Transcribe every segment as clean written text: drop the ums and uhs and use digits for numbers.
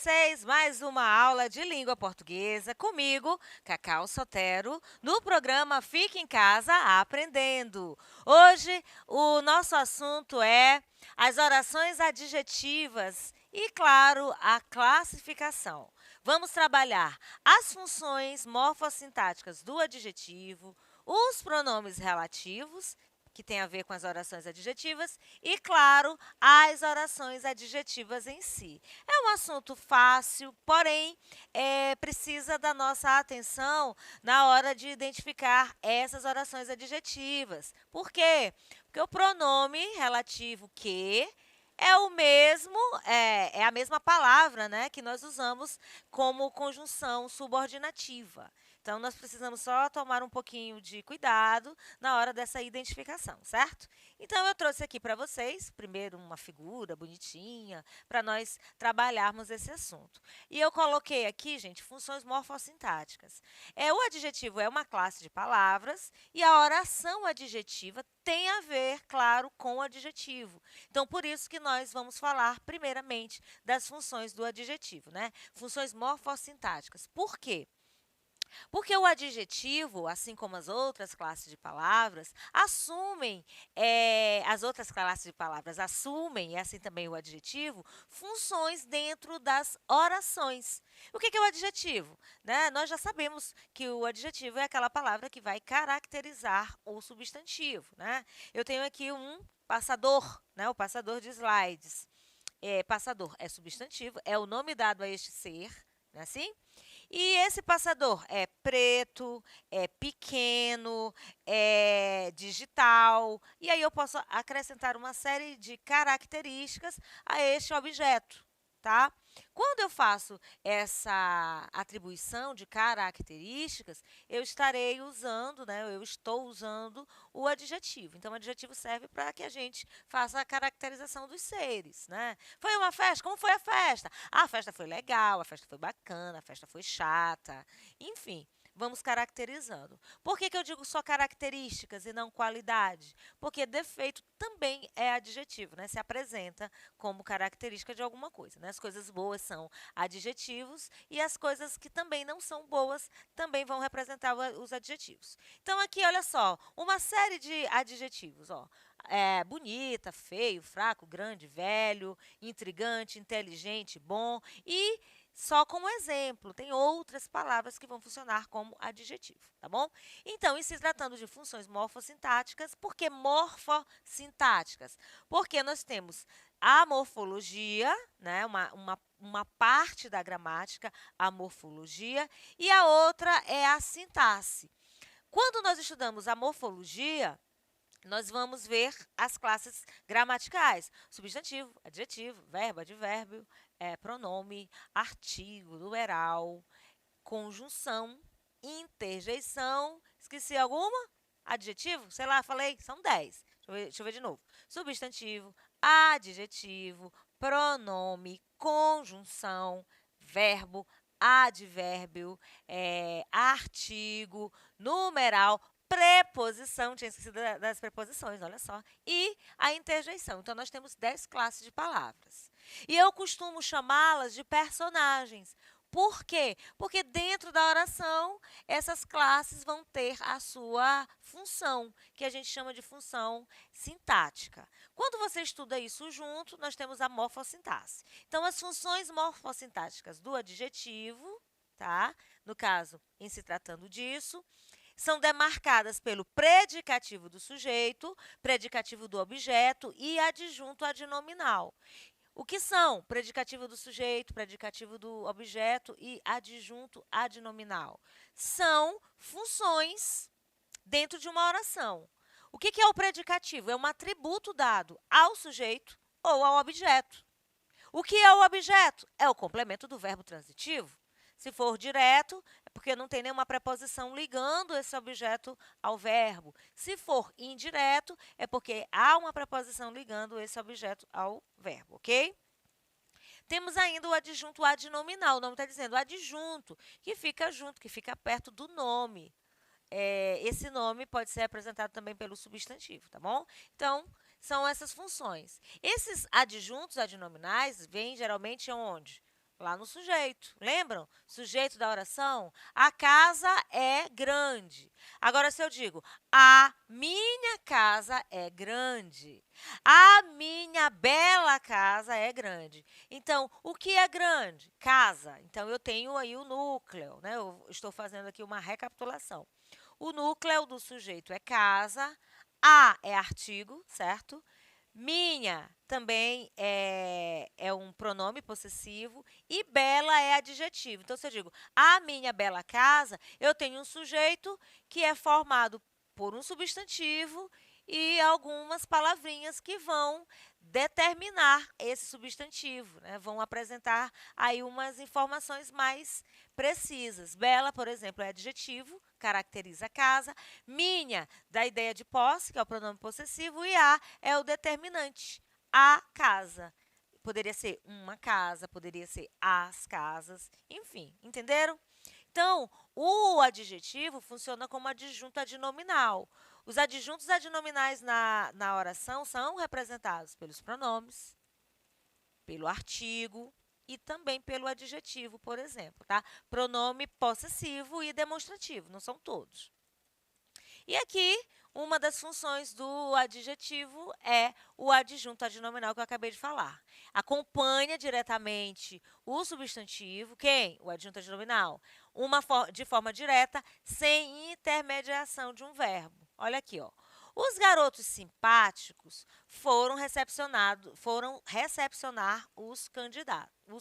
vocês mais uma aula de língua portuguesa comigo, Cacau Sotero, no programa Fique em Casa Aprendendo. Hoje o nosso assunto é as orações adjetivas e, claro, a classificação. Vamos trabalhar as funções morfossintáticas do adjetivo, os pronomes relativos, que tem a ver com as orações adjetivas, e, claro, as orações adjetivas em si. É um assunto fácil, porém, precisa da nossa atenção na hora de identificar essas orações adjetivas. Por quê? Porque o pronome relativo que é o mesmo, é a mesma palavra, né, que nós usamos como conjunção subordinativa. Então, nós precisamos só tomar um pouquinho de cuidado na hora dessa identificação, certo? Então, eu trouxe aqui para vocês, primeiro, uma figura bonitinha, para nós trabalharmos esse assunto. E eu coloquei aqui, gente, funções morfossintáticas. O adjetivo é uma classe de palavras e a oração adjetiva tem a ver, claro, com o adjetivo. Então, por isso que nós vamos falar, primeiramente, das funções do adjetivo, né? Funções morfossintáticas. Por quê? Porque o adjetivo, assim como as outras classes de palavras, as outras classes de palavras assumem, e assim também o adjetivo, funções dentro das orações. O que é o adjetivo? Né? Nós já sabemos que o adjetivo é aquela palavra que vai caracterizar o substantivo. Né? Eu tenho aqui um passador, né? O passador de slides. Passador é substantivo, é o nome dado a este ser, não é assim? E esse passador é preto, é pequeno, é digital. E aí eu posso acrescentar uma série de características a este objeto, tá? Quando eu faço essa atribuição de características, eu estarei usando, né, eu estou usando o adjetivo. Então, o adjetivo serve para que a gente faça a caracterização dos seres, né? Foi uma festa? Como foi a festa? Ah, a festa foi legal, a festa foi bacana, a festa foi chata. Enfim, vamos caracterizando. Por que eu digo só características e não qualidade? Porque defeito também é adjetivo, né? Se apresenta como característica de alguma coisa, né? As coisas boas são adjetivos e as coisas que também não são boas também vão representar os adjetivos. Então, aqui, olha só, uma série de adjetivos, ó. Bonita, feio, fraco, grande, velho, intrigante, inteligente, bom e só como exemplo, tem outras palavras que vão funcionar como adjetivo, tá bom? Então, em se tratando de funções morfossintáticas, por que morfossintáticas? Porque nós temos a morfologia, né, uma parte da gramática, a morfologia, e a outra é a sintaxe. Quando nós estudamos a morfologia, nós vamos ver as classes gramaticais: substantivo, adjetivo, verbo, advérbio, pronome, artigo, numeral, conjunção, interjeição. Esqueci alguma? Adjetivo? Sei lá, falei, são 10. Deixa eu ver de novo. Substantivo, adjetivo, pronome, conjunção, verbo, advérbio, artigo, numeral, preposição, tinha esquecido das preposições, olha só, e a interjeição. Então, nós temos 10 classes de palavras. E eu costumo chamá-las de personagens. Por quê? Porque dentro da oração, essas classes vão ter a sua função, que a gente chama de função sintática. Quando você estuda isso junto, nós temos a morfossintaxe. Então, as funções morfossintáticas do adjetivo, tá? No caso, em se tratando disso, são demarcadas pelo predicativo do sujeito, predicativo do objeto e adjunto adnominal. O que são predicativo do sujeito, predicativo do objeto e adjunto adnominal? São funções dentro de uma oração. O que é o predicativo? É um atributo dado ao sujeito ou ao objeto. O que é o objeto? É o complemento do verbo transitivo. Se for direto, é porque não tem nenhuma preposição ligando esse objeto ao verbo. Se for indireto, é porque há uma preposição ligando esse objeto ao verbo, ok? Temos ainda o adjunto adnominal. O nome está dizendo adjunto, que fica junto, que fica perto do nome. Esse nome pode ser apresentado também pelo substantivo, tá bom? Então, são essas funções. Esses adjuntos adnominais vêm geralmente onde? Lá no sujeito. Lembram? Sujeito da oração. A casa é grande. Agora, se eu digo, a minha casa é grande. A minha bela casa é grande. Então, o que é grande? Casa. Então, eu tenho aí o núcleo, né? Eu estou fazendo aqui uma recapitulação. O núcleo do sujeito é casa. A é artigo, certo? Minha também é um pronome possessivo e bela é adjetivo. Então, se eu digo a minha bela casa, eu tenho um sujeito que é formado por um substantivo e algumas palavrinhas que vão determinar esse substantivo, né? Vão apresentar aí umas informações mais precisas. Bela, por exemplo, é adjetivo, caracteriza a casa. Minha, dá ideia de posse, que é o pronome possessivo, e a é o determinante, a casa. Poderia ser uma casa, poderia ser as casas, enfim, entenderam? Então, o adjetivo funciona como adjunto adnominal. Os adjuntos adnominais na oração são representados pelos pronomes, pelo artigo e também pelo adjetivo, por exemplo, tá? Pronome possessivo e demonstrativo, não são todos. E aqui, uma das funções do adjetivo é o adjunto adnominal que eu acabei de falar. Acompanha diretamente o substantivo, quem? O adjunto adnominal. De forma direta, sem intermediação de um verbo. Olha aqui, ó. Os garotos simpáticos foram recepcionar os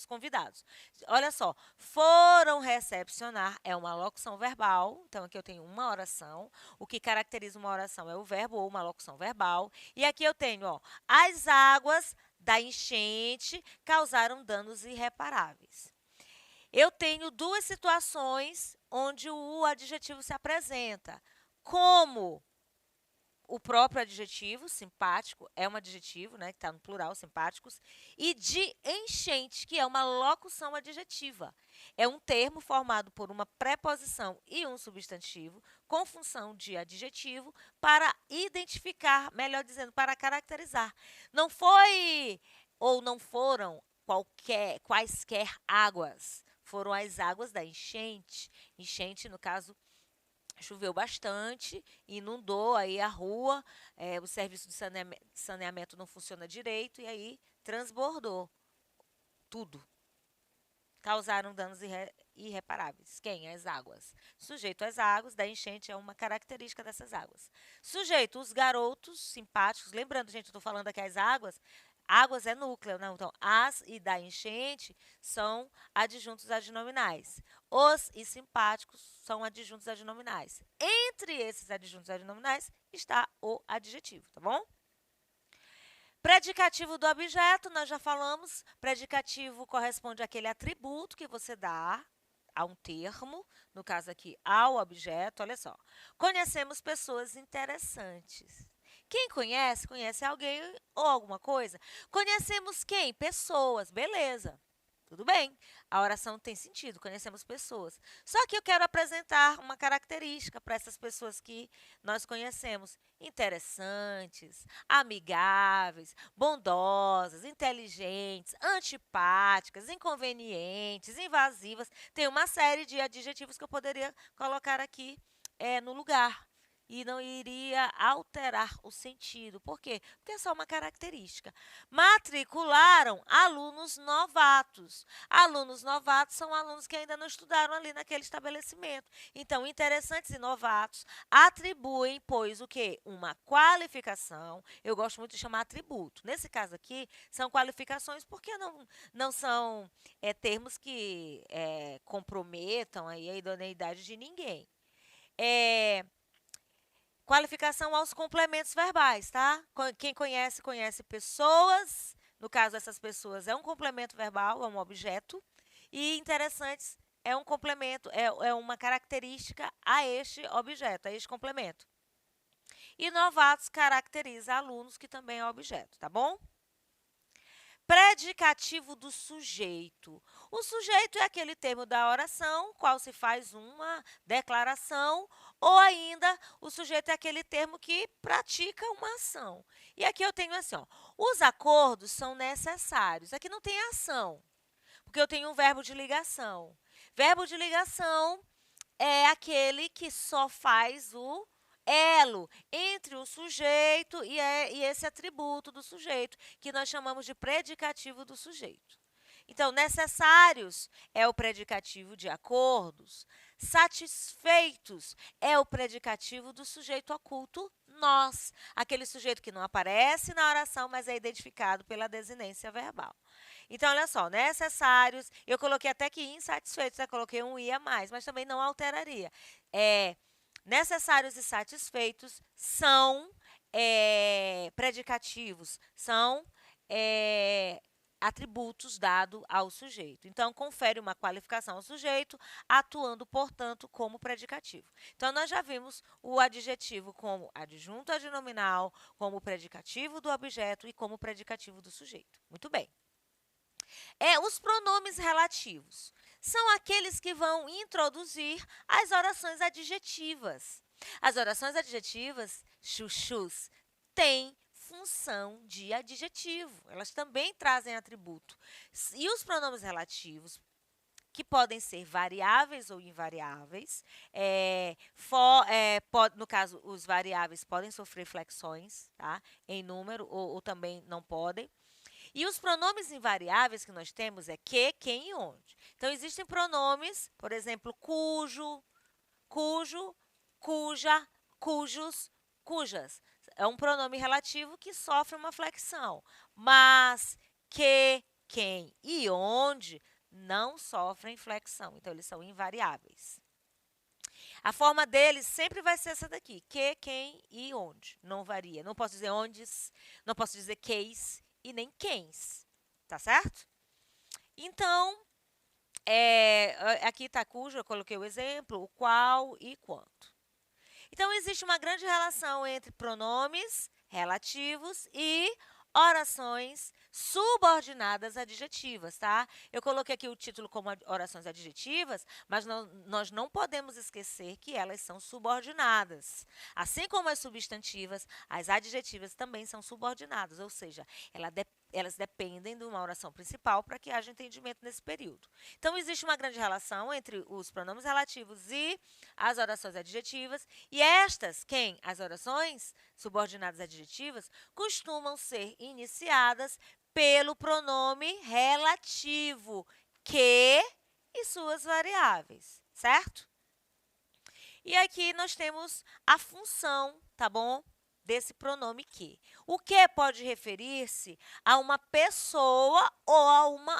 convidados. Olha só, foram recepcionar é uma locução verbal. Então, aqui eu tenho uma oração. O que caracteriza uma oração é o verbo ou uma locução verbal. E aqui eu tenho, ó, as águas da enchente causaram danos irreparáveis. Eu tenho duas situações onde o adjetivo se apresenta. Como o próprio adjetivo, simpático, é um adjetivo, né, que está no plural, simpáticos, e de enchente, que é uma locução adjetiva. É um termo formado por uma preposição e um substantivo, com função de adjetivo, para identificar, melhor dizendo, para caracterizar. Não foi ou não foram quaisquer águas, foram as águas da enchente. Enchente, no caso, choveu bastante, inundou aí a rua, o serviço de saneamento não funciona direito e aí transbordou tudo. Causaram danos irreparáveis. Quem? As águas. Sujeito às águas, da enchente é uma característica dessas águas. Sujeito, os garotos simpáticos. Lembrando, gente, eu estou falando aqui as águas. Águas é núcleo, não? Então, as e da enchente são adjuntos adnominais. Os e simpáticos são adjuntos adnominais. Entre esses adjuntos adnominais está o adjetivo, tá bom? Predicativo do objeto, nós já falamos. Predicativo corresponde àquele atributo que você dá a um termo, no caso aqui, ao objeto. Olha só. Conhecemos pessoas interessantes. Quem conhece, conhece alguém ou alguma coisa. Conhecemos quem? Pessoas, beleza. Tudo bem, a oração tem sentido, conhecemos pessoas. Só que eu quero apresentar uma característica para essas pessoas que nós conhecemos. Interessantes, amigáveis, bondosas, inteligentes, antipáticas, inconvenientes, invasivas. Tem uma série de adjetivos que eu poderia colocar aqui no lugar. E não iria alterar o sentido. Por quê? Porque é só uma característica. Matricularam alunos novatos. Alunos novatos são alunos que ainda não estudaram ali naquele estabelecimento. Então, interessantes e novatos atribuem, pois, o quê? Uma qualificação. Eu gosto muito de chamar atributo. Nesse caso aqui, são qualificações porque não são termos que comprometam aí a idoneidade de ninguém. Qualificação aos complementos verbais, tá? Quem conhece, conhece pessoas. No caso, essas pessoas é um complemento verbal, é um objeto. E interessantes é um complemento, é uma característica a este objeto, a este complemento. E novatos caracteriza alunos, que também é objeto, tá bom? Predicativo do sujeito. O sujeito é aquele termo da oração, qual se faz uma declaração, ou ainda o sujeito é aquele termo que pratica uma ação. E aqui eu tenho assim, ó, os acordos são necessários. Aqui não tem ação. Porque eu tenho um verbo de ligação. Verbo de ligação é aquele que só faz o elo entre o sujeito e esse atributo do sujeito, que nós chamamos de predicativo do sujeito. Então, necessários é o predicativo de acordos, satisfeitos é o predicativo do sujeito oculto nós, aquele sujeito que não aparece na oração, mas é identificado pela desinência verbal. Então, olha só, necessários, eu coloquei até que insatisfeitos, eu coloquei um i a mais, mas também não alteraria. Necessários e satisfeitos são predicativos, são atributos dados ao sujeito. Então, confere uma qualificação ao sujeito, atuando, portanto, como predicativo. Então, nós já vimos o adjetivo como adjunto adnominal, como predicativo do objeto e como predicativo do sujeito. Muito bem. Os pronomes relativos são aqueles que vão introduzir as orações adjetivas. As orações adjetivas, chuchus, têm função de adjetivo. Elas também trazem atributo. E os pronomes relativos, que podem ser variáveis ou invariáveis, no caso, os variáveis podem sofrer flexões, tá? Em número, ou também não podem. E os pronomes invariáveis que nós temos é que, quem e onde. Então, existem pronomes, por exemplo, cujo, cuja, cujos, cujas. É um pronome relativo que sofre uma flexão. Mas, que, quem e onde não sofrem flexão. Então, eles são invariáveis. A forma deles sempre vai ser essa daqui. Que, quem e onde. Não varia. Não posso dizer ondes, não posso dizer queis e nem quens. Tá certo? Então, aqui está cujo, eu coloquei o exemplo, o qual e quanto. Então, existe uma grande relação entre pronomes relativos e orações subordinadas adjetivas, tá? Eu coloquei aqui o título como orações adjetivas, mas nós não podemos esquecer que elas são subordinadas. Assim como as substantivas, as adjetivas também são subordinadas, ou seja, elas dependem de uma oração principal para que haja entendimento nesse período. Então, existe uma grande relação entre os pronomes relativos e as orações adjetivas, e estas, as orações subordinadas adjetivas, costumam ser iniciadas pelo pronome relativo, que e suas variáveis, certo? E aqui nós temos a função, tá bom? Desse pronome que. O que pode referir-se a uma pessoa ou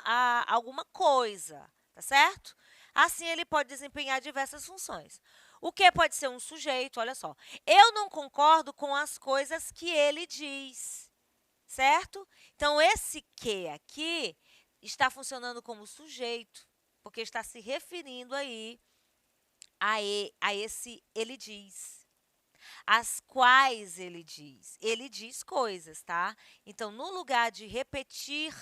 a alguma coisa, tá certo? Assim, ele pode desempenhar diversas funções. O que pode ser um sujeito, olha só. Eu não concordo com as coisas que ele diz, certo? Então, esse que aqui está funcionando como sujeito, porque está se referindo aí a esse ele diz. As quais ele diz. Ele diz coisas, tá? Então, no lugar de repetir,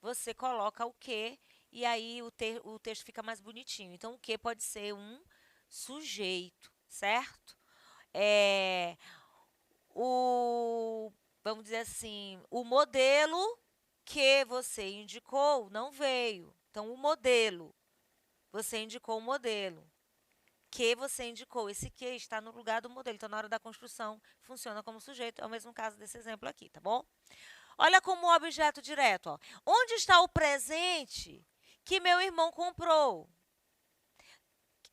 você coloca o que e aí o texto fica mais bonitinho. Então, o que pode ser um sujeito, certo? Vamos dizer assim, o modelo que você indicou não veio. Então, o modelo, você indicou o modelo. Que você indicou, esse que está no lugar do modelo. Então, na hora da construção, funciona como sujeito. É o mesmo caso desse exemplo aqui, tá bom? Olha como objeto direto. Ó. Onde está o presente que meu irmão comprou?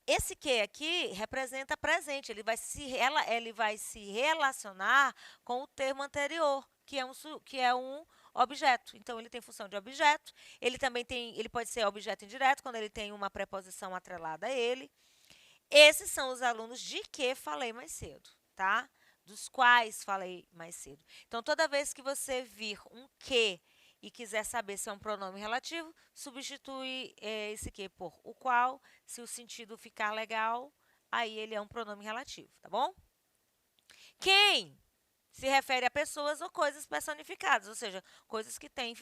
Esse que aqui representa presente. Ele vai se relacionar com o termo anterior, que é um objeto. Então, ele tem função de objeto. Ele pode ser objeto indireto, quando ele tem uma preposição atrelada a ele. Esses são os alunos de que falei mais cedo, tá? Dos quais falei mais cedo. Então, toda vez que você vir um que e quiser saber se é um pronome relativo, substitui esse que por o qual. Se o sentido ficar legal, aí ele é um pronome relativo, tá bom? Quem se refere a pessoas ou coisas personificadas, ou seja, coisas que têm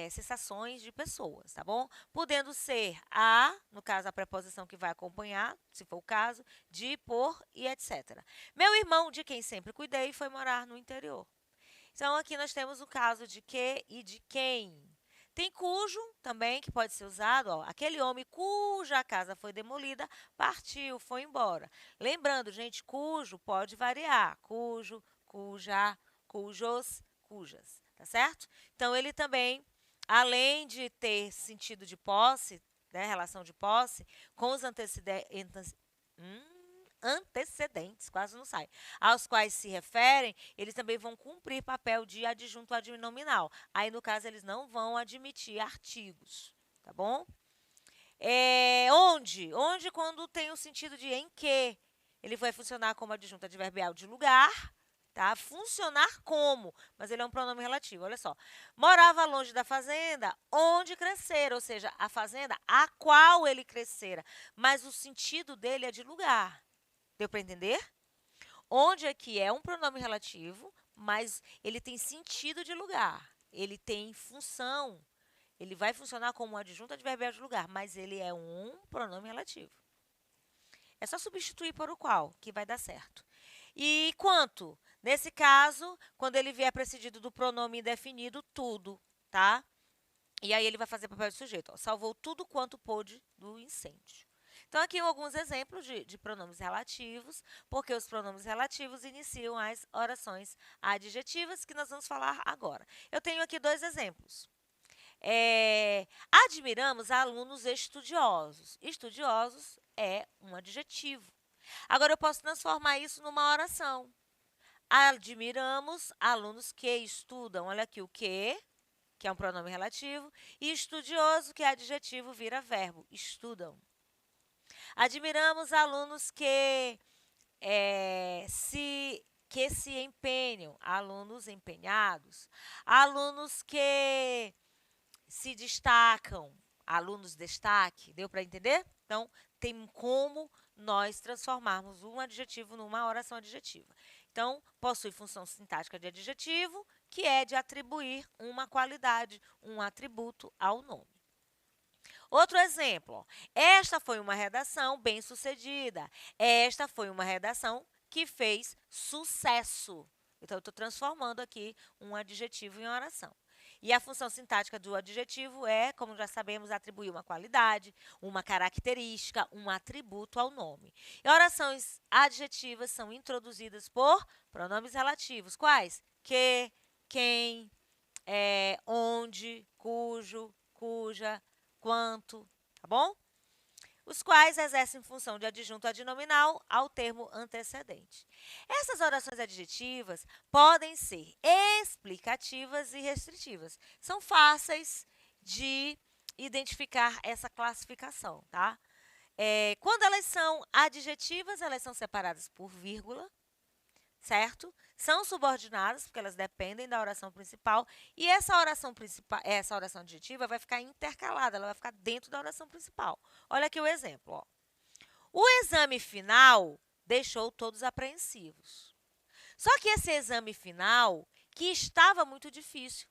sensações de pessoas, tá bom? Podendo ser a, no caso, a preposição que vai acompanhar, se for o caso, de, por e etc. Meu irmão, de quem sempre cuidei, foi morar no interior. Então, aqui nós temos o caso de que e de quem. Tem cujo também, que pode ser usado, ó, aquele homem cuja casa foi demolida, partiu, foi embora. Lembrando, gente, cujo pode variar. Cujo, cuja, cujos, cujas, tá certo? Então, ele também, além de ter sentido de posse, né, relação de posse, com os antecedentes, quase não sai, aos quais se referem, eles também vão cumprir papel de adjunto adnominal. Aí, no caso, eles não vão admitir artigos, tá bom? Onde? Onde, quando tem o sentido de em que, ele vai funcionar como adjunto adverbial de lugar, tá? Funcionar como, mas ele é um pronome relativo, olha só. Morava longe da fazenda, onde crescera, ou seja, a fazenda a qual ele crescera, mas o sentido dele é de lugar. Deu para entender? Onde aqui é um pronome relativo, mas ele tem sentido de lugar. Ele tem função. Ele vai funcionar como um adjunto adverbial de lugar, mas ele é um pronome relativo. É só substituir por o qual, que vai dar certo. E quanto? Nesse caso, quando ele vier precedido do pronome indefinido, tudo, tá? E aí ele vai fazer papel de sujeito. Ó, salvou tudo quanto pôde do incêndio. Então, aqui alguns exemplos de pronomes relativos, porque os pronomes relativos iniciam as orações adjetivas que nós vamos falar agora. Eu tenho aqui dois exemplos. Admiramos alunos estudiosos. Estudiosos é um adjetivo. Agora, eu posso transformar isso numa oração. Admiramos alunos que estudam. Olha aqui o que é um pronome relativo, e estudioso, que é adjetivo, vira verbo. Estudam. Admiramos alunos que se empenham, alunos empenhados, alunos que se destacam, alunos destaque. Deu para entender? Então, tem como nós transformarmos um adjetivo numa oração adjetiva. Então, possui função sintática de adjetivo, que é de atribuir uma qualidade, um atributo ao nome. Outro exemplo, ó. Esta foi uma redação bem-sucedida. Esta foi uma redação que fez sucesso. Então, eu estou transformando aqui um adjetivo em oração. E a função sintática do adjetivo é, como já sabemos, atribuir uma qualidade, uma característica, um atributo ao nome. E orações adjetivas são introduzidas por pronomes relativos. Quais? Que, quem, onde, cujo, cuja, quanto, tá bom? Os quais exercem função de adjunto adnominal ao termo antecedente. Essas orações adjetivas podem ser explicativas e restritivas. São fáceis de identificar essa classificação, tá? Quando elas são adjetivas, elas são separadas por vírgula, certo? São subordinadas, porque elas dependem da oração principal, e essa oração adjetiva vai ficar intercalada, ela vai ficar dentro da oração principal. Olha aqui o exemplo, ó. O exame final deixou todos apreensivos. Só que esse exame final, que estava muito difícil.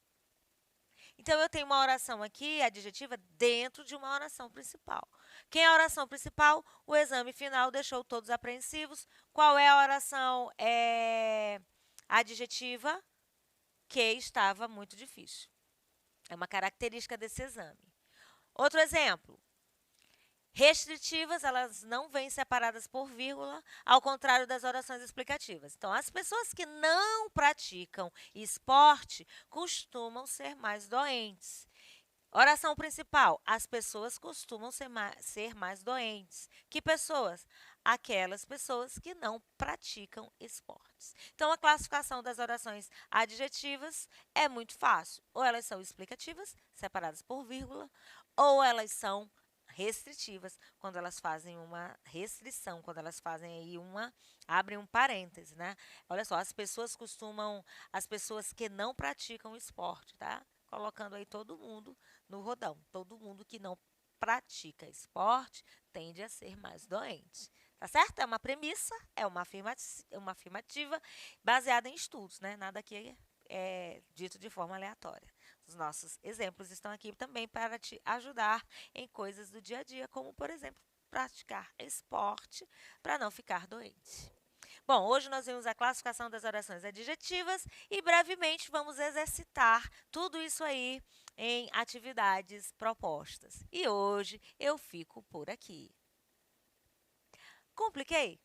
Então, eu tenho uma oração aqui, adjetiva, dentro de uma oração principal. Quem é a oração principal? O exame final deixou todos apreensivos. Qual é a oração adjetiva? Que estava muito difícil. É uma característica desse exame. Outro exemplo. Restritivas, elas não vêm separadas por vírgula, ao contrário das orações explicativas. Então, as pessoas que não praticam esporte costumam ser mais doentes. Oração principal. As pessoas costumam ser mais doentes. Que pessoas? Aquelas pessoas que não praticam esportes. Então, a classificação das orações adjetivas é muito fácil. Ou elas são explicativas, separadas por vírgula, ou elas são restritivas, quando elas fazem uma restrição, quando elas fazem aí abrem um parêntese, né? Olha só, as pessoas que não praticam esporte, tá? Colocando aí todo mundo no rodão. Todo mundo que não pratica esporte tende a ser mais doente. Tá certo? É uma premissa, é uma afirmativa baseada em estudos, né? Nada aqui é dito de forma aleatória. Os nossos exemplos estão aqui também para te ajudar em coisas do dia a dia, como, por exemplo, praticar esporte para não ficar doente. Bom, hoje nós vimos a classificação das orações adjetivas e brevemente vamos exercitar tudo isso aí em atividades propostas. E hoje eu fico por aqui. Compliquei?